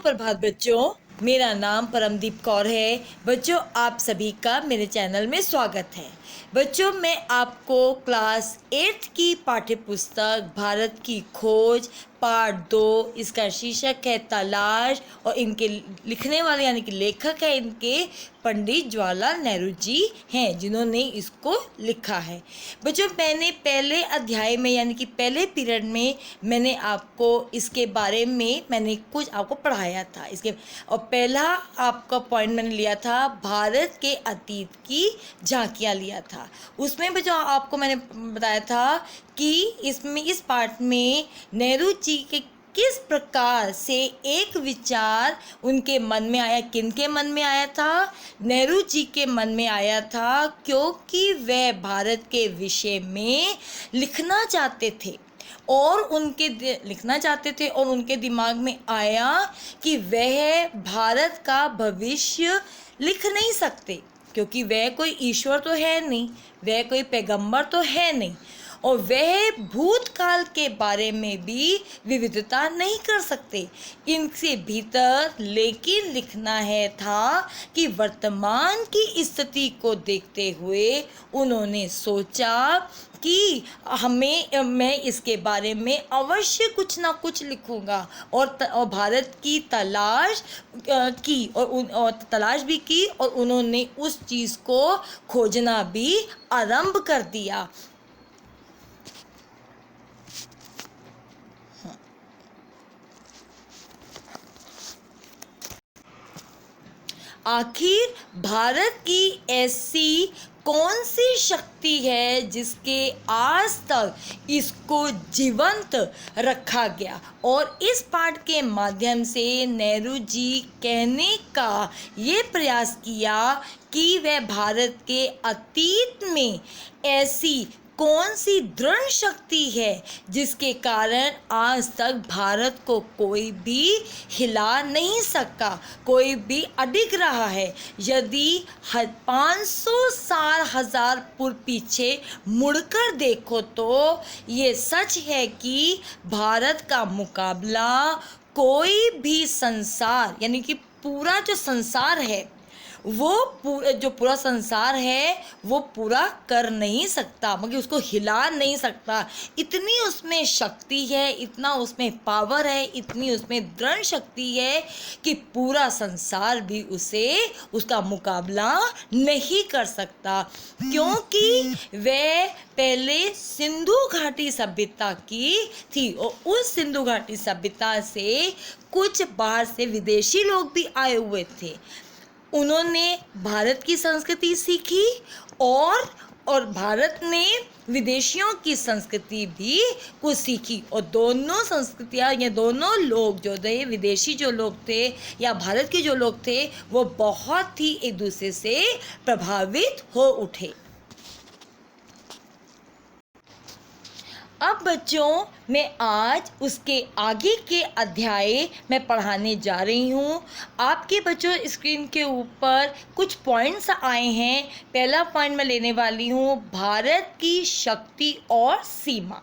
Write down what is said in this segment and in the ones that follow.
प्रभात बच्चों, मेरा नाम परमदीप कौर है। बच्चों, आप सभी का मेरे चैनल में स्वागत है। बच्चों, मैं आपको क्लास 8 की पाठ्य पुस्तक भारत की खोज पार्ट 2, इसका शीर्षक है तलाश, और इनके लिखने वाले यानी कि लेखक है इनके पंडित जवाहरलाल नेहरू जी हैं, जिन्होंने इसको लिखा है। बच्चों, मैंने पहले अध्याय में यानी कि पहले पीरियड में मैंने आपको इसके बारे में मैंने कुछ आपको पढ़ाया था। इसके और पहला आपका पॉइंट मैंने लिया था भारत के अतीत की झांकियाँ लिया था। उसमें बच्चों आपको मैंने बताया था कि इसमें इस पार्ट में नेहरू जी के किस प्रकार से एक विचार उनके मन में आया। किनके मन में आया था? नेहरू जी के मन में आया था, क्योंकि वह भारत के विषय में लिखना चाहते थे और उनके दिमाग में आया कि वह भारत का भविष्य लिख नहीं सकते, क्योंकि वह कोई ईश्वर तो है नहीं, वह कोई पैगंबर तो है नहीं, और वह भूतकाल के बारे में भी विविधता नहीं कर सकते इनसे भीतर। लेकिन लिखना है था कि वर्तमान की स्थिति को देखते हुए उन्होंने सोचा कि मैं इसके बारे में अवश्य कुछ ना कुछ लिखूंगा, और भारत की तलाश की और तलाश भी की, और उन्होंने उस चीज़ को खोजना भी आरंभ कर दिया। आखिर भारत की ऐसी कौन सी शक्ति है जिसके आज तक इसको जीवंत रखा गया? और इस पाठ के माध्यम से नेहरू जी कहने का ये प्रयास किया कि वह भारत के अतीत में ऐसी कौन सी दृढ़ शक्ति है जिसके कारण आज तक भारत को कोई भी हिला नहीं सका, कोई भी अडिग रहा है। यदि 500 साल हजार पूर्व पीछे मुड़कर देखो तो ये सच है कि भारत का मुकाबला कोई भी संसार यानी कि पूरा जो संसार है जो पूरा संसार है वो पूरा कर नहीं सकता, मगर उसको हिला नहीं सकता। इतनी उसमें शक्ति है, इतना उसमें पावर है, इतनी उसमें दृढ़ शक्ति है कि पूरा संसार भी उसका मुकाबला नहीं कर सकता, क्योंकि वह पहले सिंधु घाटी सभ्यता की थी, और उस सिंधु घाटी सभ्यता से कुछ बाहर से विदेशी लोग भी आए हुए थे। उन्होंने भारत की संस्कृति सीखी और भारत ने विदेशियों की संस्कृति भी कुछ सीखी, और दोनों संस्कृतियाँ या दोनों लोग जो थे, विदेशी जो लोग थे या भारत के जो लोग थे, वो बहुत ही एक दूसरे से प्रभावित हो उठे। अब बच्चों, मैं आज उसके आगे के अध्याय में पढ़ाने जा रही हूँ। आपके बच्चों स्क्रीन के ऊपर कुछ पॉइंट्स आए हैं। पहला पॉइंट मैं लेने वाली हूँ भारत की शक्ति और सीमा,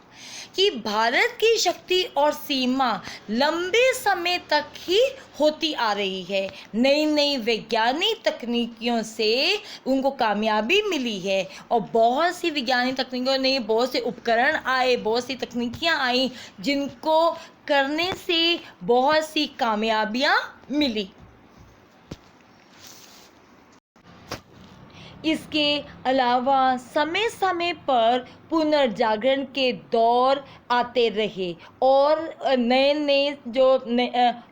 कि भारत की शक्ति और सीमा लंबे समय तक ही होती आ रही है। नई नई वैज्ञानिक तकनीकियों से उनको कामयाबी मिली है, और बहुत सी वैज्ञानिक तकनीकों ने बहुत से उपकरण आए, बहुत सी तकनीकियाँ आई जिनको करने से बहुत सी कामयाबियाँ मिली। इसके अलावा समय समय पर पुनर्जागरण के दौर आते रहे, और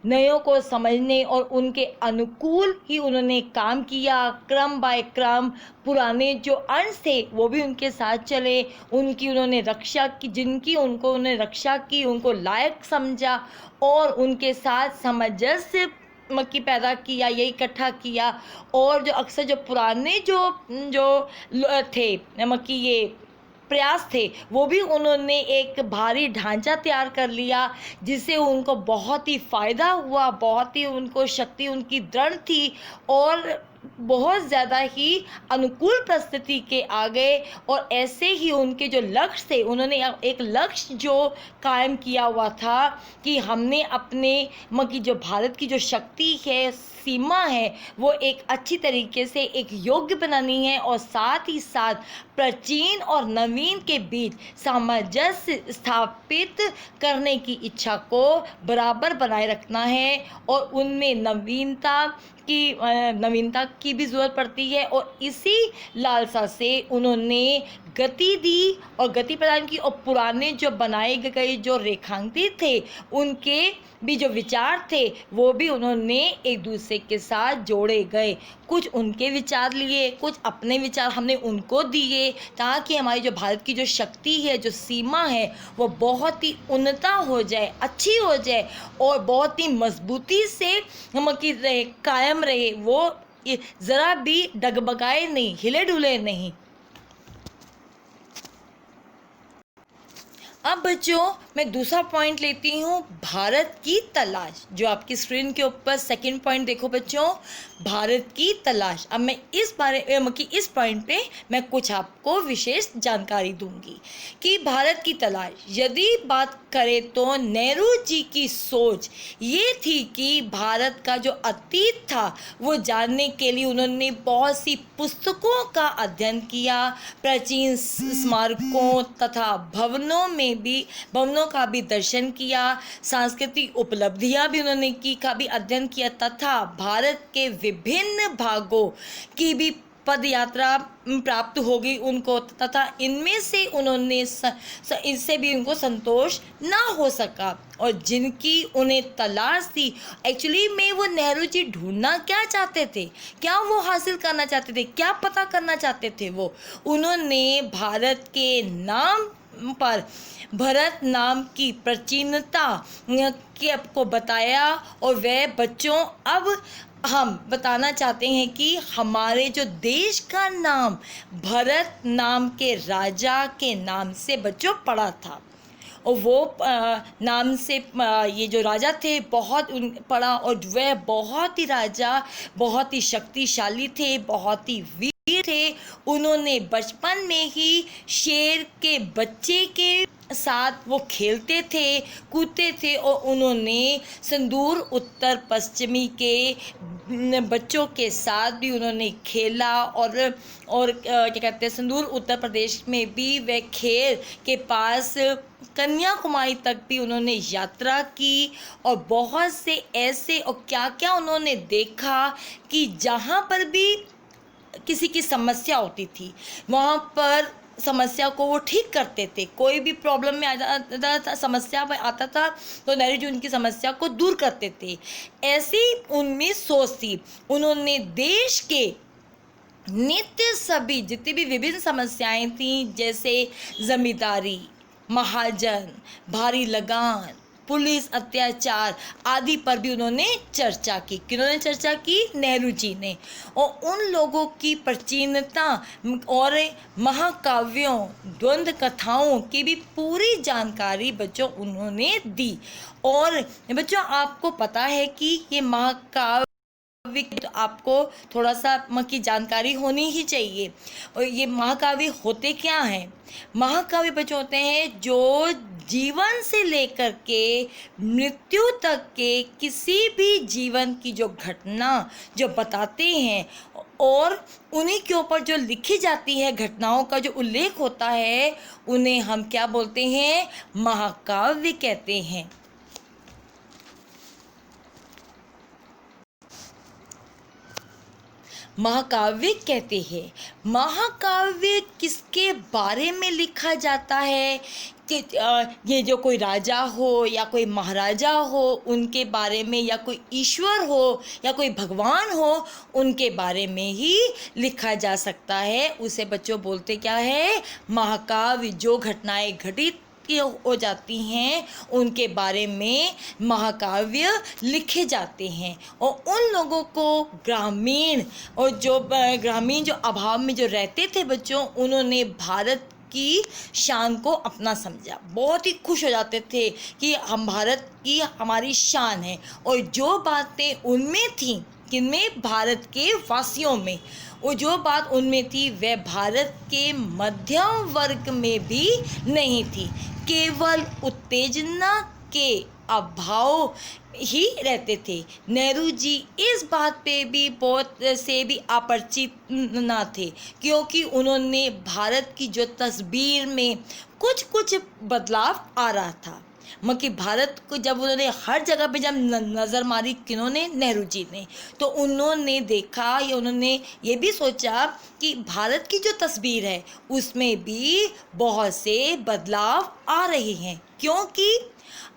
नयों को समझने और उनके अनुकूल ही उन्होंने काम किया। क्रम बाय क्रम पुराने जो अंश थे वो भी उनके साथ चले, उनकी उन्होंने रक्षा की, उन्होंने रक्षा की, उनको लायक समझा, और उनके साथ सामंजस्य मक्की पैदा किया, ये इकट्ठा किया। और जो अक्सर जो पुराने जो थे मक्की ये प्रयास थे, वो भी उन्होंने एक भारी ढांचा तैयार कर लिया, जिससे उनको बहुत ही फ़ायदा हुआ, बहुत ही उनको शक्ति उनकी दृढ़ थी, और बहुत ज़्यादा ही अनुकूल परिस्थिति के आ गए और ऐसे ही उनके जो लक्ष्य थे, उन्होंने एक लक्ष्य जो कायम किया हुआ था कि हमने अपने की जो भारत की जो शक्ति है, सीमा है, वो एक अच्छी तरीके से एक योग्य बनानी है और साथ ही साथ प्राचीन और नवीन के बीच सामंजस्य स्थापित करने की इच्छा को बराबर बनाए रखना है और उनमें नवीनता की भी ज़रूरत पड़ती है और इसी लालसा से उन्होंने गति दी और गति प्रदान की और पुराने जो बनाए गए जो रेखांकित थे उनके भी जो विचार थे वो भी उन्होंने एक दूसरे के साथ जोड़े गए। कुछ उनके विचार लिए, कुछ अपने विचार हमने उनको दिए ताकि हमारी जो भारत की जो शक्ति है, जो सीमा है, वो बहुत ही उन्नता हो जाए, अच्छी हो जाए और बहुत ही मजबूती से हम की रहे, कायम रहे, वो ज़रा भी डगमगाए नहीं, हिले डुले नहीं। अब बच्चों मैं दूसरा पॉइंट लेती हूँ, भारत की तलाश। जो आपकी स्क्रीन के ऊपर सेकंड पॉइंट देखो बच्चों, भारत की तलाश। अब मैं इस पॉइंट पे मैं कुछ आपको विशेष जानकारी दूंगी कि भारत की तलाश यदि बात करें तो नेहरू जी की सोच ये थी कि भारत का जो अतीत था वो जानने के लिए उन्होंने बहुत सी पुस्तकों का अध्ययन किया, प्राचीन स्मारकों तथा भवनों का भी दर्शन किया, सांस्कृतिक उपलब्धियां भी उन्होंने का भी अध्ययन किया तथा भारत के विभिन्न भागों की भी पद यात्रा प्राप्त होगी उनको तथा इनमें से उन्होंने इससे भी उनको संतोष ना हो सका और जिनकी उन्हें तलाश थी, एक्चुअली में वो नेहरू जी ढूंढना क्या चाहते थे, क्या वो हासिल करना चाहते थे, क्या पता करना चाहते थे, वो उन्होंने भारत के नाम पर भरत नाम की प्राचीनता के आपको बताया और वह बच्चों अब हम बताना चाहते हैं कि हमारे जो देश का नाम भरत नाम के राजा के नाम से बच्चों पड़ा था और वो नाम से ये जो राजा थे बहुत पड़ा और वह बहुत ही राजा बहुत ही शक्तिशाली थे, बहुत ही वीर थे। उन्होंने बचपन में ही शेर के बच्चे के साथ वो खेलते थे, कूदते थे और उन्होंने संदूर उत्तर पश्चिमी के बच्चों के साथ भी उन्होंने खेला और क्या कहते हैं, संदूर उत्तर प्रदेश में भी वह खेल के पास कन्याकुमारी तक भी उन्होंने यात्रा की और बहुत से ऐसे और क्या क्या उन्होंने देखा कि जहाँ पर भी किसी की समस्या होती थी वहाँ पर समस्या को वो ठीक करते थे। कोई भी प्रॉब्लम में आ जाता था, समस्या में आता था तो नेहरू जी उनकी समस्या को दूर करते थे। ऐसी उनमें सोच थी। उन्होंने देश के नित्य सभी जितनी भी विभिन्न समस्याएं थीं जैसे जमींदारी, महाजन, भारी लगान, पुलिस अत्याचार आदि पर भी उन्होंने चर्चा की। किन्होंने चर्चा की? नेहरू जी ने। और उन लोगों की प्राचीनता और महाकाव्यों, द्वंद्व कथाओं की भी पूरी जानकारी बच्चों उन्होंने दी। और बच्चों आपको पता है कि ये महाकाव्य तो आपको थोड़ा सा की जानकारी होनी ही चाहिए। और ये महाकाव्य होते क्या हैं? महाकाव्य बच्चों होते हैं जो जीवन से लेकर के मृत्यु तक के किसी भी जीवन की जो घटना जो बताते हैं और उन्हीं के ऊपर जो लिखी जाती है घटनाओं का जो उल्लेख होता है उन्हें हम क्या बोलते हैं? महाकाव्य कहते हैं। महाकाव्य कहते हैं। महाकाव्य किसके बारे में लिखा जाता है कि ये जो कोई राजा हो या कोई महाराजा हो उनके बारे में, या कोई ईश्वर हो या कोई भगवान हो उनके बारे में ही लिखा जा सकता है। उसे बच्चों बोलते क्या है? महाकाव्य। जो घटनाएं घटित हो जाती हैं उनके बारे में महाकाव्य लिखे जाते हैं। और उन लोगों को ग्रामीण जो अभाव में जो रहते थे बच्चों, उन्होंने भारत की शान को अपना समझा। बहुत ही खुश हो जाते थे कि हम भारत की हमारी शान है। और जो बातें उनमें थीं किनमें? भारत के वासियों में। वो जो बात उनमें थी वह भारत के मध्यम वर्ग में भी नहीं थी। केवल उत्तेजना के अभाव ही रहते थे। नेहरू जी इस बात पे भी बहुत से भी अपरिचित न थे, क्योंकि उन्होंने भारत की जो तस्वीर में कुछ कुछ बदलाव आ रहा था। मतलब भारत को जब उन्होंने हर जगह पे जब नज़र मारी, किन्होंने? नेहरू जी ने। तो उन्होंने देखा या उन्होंने ये भी सोचा कि भारत की जो तस्वीर है उसमें भी बहुत से बदलाव आ रहे हैं, क्योंकि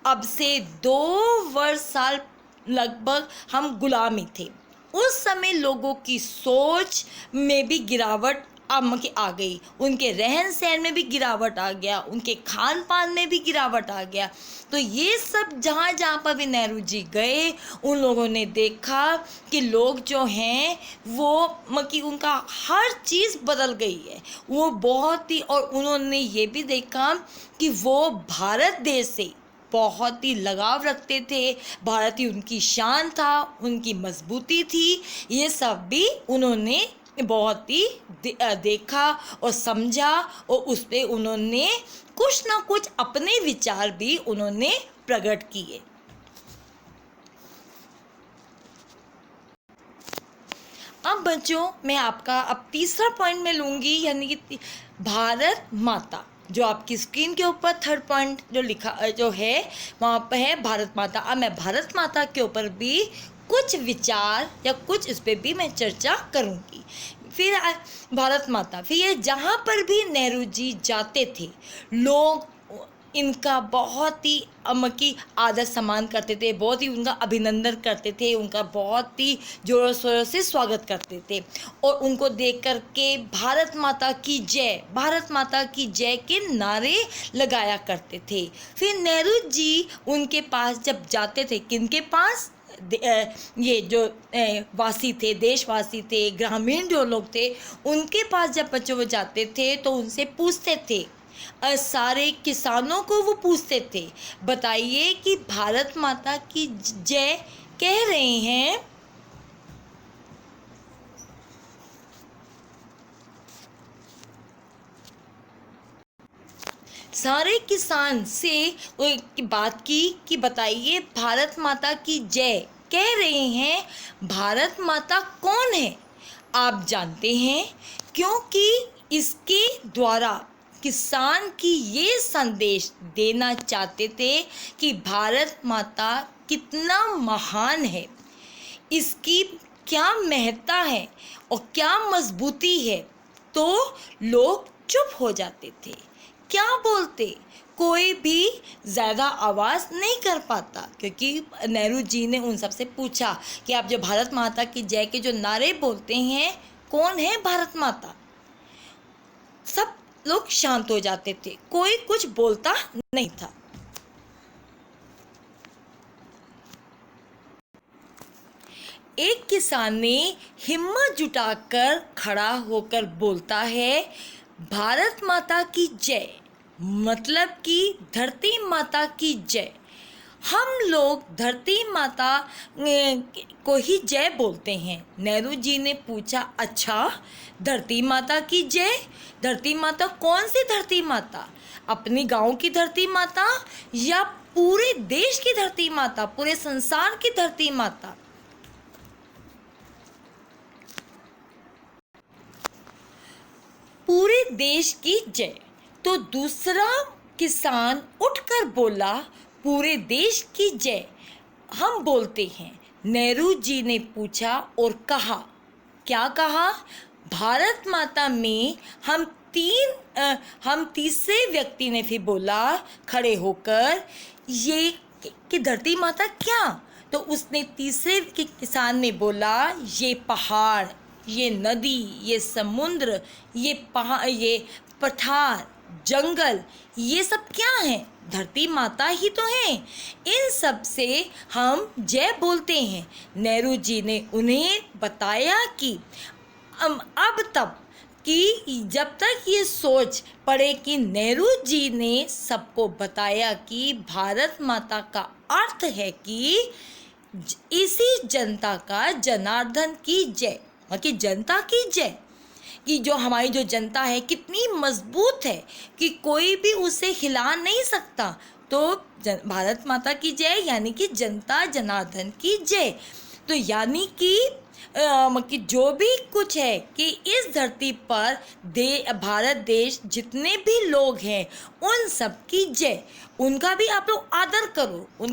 अब से 2 साल लगभग हम गुलामी थे। उस समय लोगों की सोच में भी गिरावट आ गई, उनके रहन सहन में भी गिरावट आ गया, उनके खान पान में भी गिरावट आ गया। तो ये सब जहाँ जहाँ पर भी नेहरू जी गए, उन लोगों ने देखा कि लोग जो हैं वो कि उनका हर चीज़ बदल गई है, वो बहुत ही। और उन्होंने ये भी देखा कि वो भारत देश से बहुत ही लगाव रखते थे, भारत ही उनकी शान था, उनकी मजबूती थी। ये सब भी उन्होंने बहुत ही देखा और समझा, और उस पर उन्होंने कुछ ना कुछ अपने विचार भी उन्होंने प्रकट किए। अब बच्चों, मैं आपका अब तीसरा पॉइंट में लूँगी, यानी कि भारत माता। जो आपकी स्क्रीन के ऊपर थर्ड पॉइंट जो लिखा जो है वहाँ पर है भारत माता। अब मैं भारत माता के ऊपर भी कुछ विचार या कुछ इस पर भी मैं चर्चा करूँगी। फिर भारत माता, फिर ये जहाँ पर भी नेहरू जी जाते थे, लोग इनका बहुत ही की आदर सम्मान करते थे, बहुत ही उनका अभिनंदन करते थे, उनका बहुत ही जोरों शोरों से स्वागत करते थे, और उनको देख कर के भारत माता की जय, भारत माता की जय के नारे लगाया करते थे। फिर नेहरू जी उनके पास जब जाते थे, किनके पास? ये जो वासी थे, देशवासी थे, ग्रामीण जो लोग थे, उनके पास जब बच्चों वो जाते थे तो उनसे पूछते थे, सारे किसानों को वो पूछते थे, बताइए कि भारत माता की जय कह रहे हैं। सारे किसान से बात की कि बताइए भारत माता की जय कह रहे हैं, भारत माता कौन है? आप जानते हैं, क्योंकि इसके द्वारा किसान की ये संदेश देना चाहते थे कि भारत माता कितना महान है, इसकी क्या महत्ता है और क्या मजबूती है। तो लोग चुप हो जाते थे, क्या बोलते? कोई भी ज़्यादा आवाज़ नहीं कर पाता, क्योंकि नेहरू जी ने उन सबसे पूछा कि आप जो भारत माता की जय के जो नारे बोलते हैं, कौन है भारत माता? सब लोग शांत हो जाते थे, कोई कुछ बोलता नहीं था। एक किसान ने हिम्मत जुटाकर खड़ा होकर बोलता है, भारत माता की जय, मतलब कि धरती माता की जय। हम लोग धरती माता को ही जय बोलते हैं। नेहरू जी ने पूछा, अच्छा धरती माता की जय? धरती माता कौन सी धरती माता? अपनी गांव की धरती माता या पूरे देश की धरती माता, पूरे संसार की धरती माता? पूरे देश की जय। तो दूसरा किसान उठकर बोला, पूरे देश की जय हम बोलते हैं। नेहरू जी ने पूछा और कहा, क्या कहा? भारत माता में हम तीसरे व्यक्ति ने फिर बोला खड़े होकर, ये कि धरती माता क्या? तो उसने तीसरे के किसान ने बोला, ये पहाड़, ये नदी, ये समुद्र, ये पठार, जंगल, ये सब क्या है? धरती माता ही तो है। इन सब से हम जय बोलते हैं। नेहरू जी ने उन्हें बताया कि अब तब कि जब तक ये सोच पड़े कि नेहरू जी ने सबको बताया कि भारत माता का अर्थ है कि इसी जनता का जनार्दन की जय, कि जनता की जय, कि जो हमारी जो जनता है कितनी मजबूत है कि कोई भी उसे हिला नहीं सकता। तो भारत माता की जय यानी कि जनता जनार्दन की जय। तो यानी कि जो भी कुछ है कि इस धरती पर भारत देश जितने भी लोग हैं उन सब की जय, उनका भी आप लोग आदर करो, उन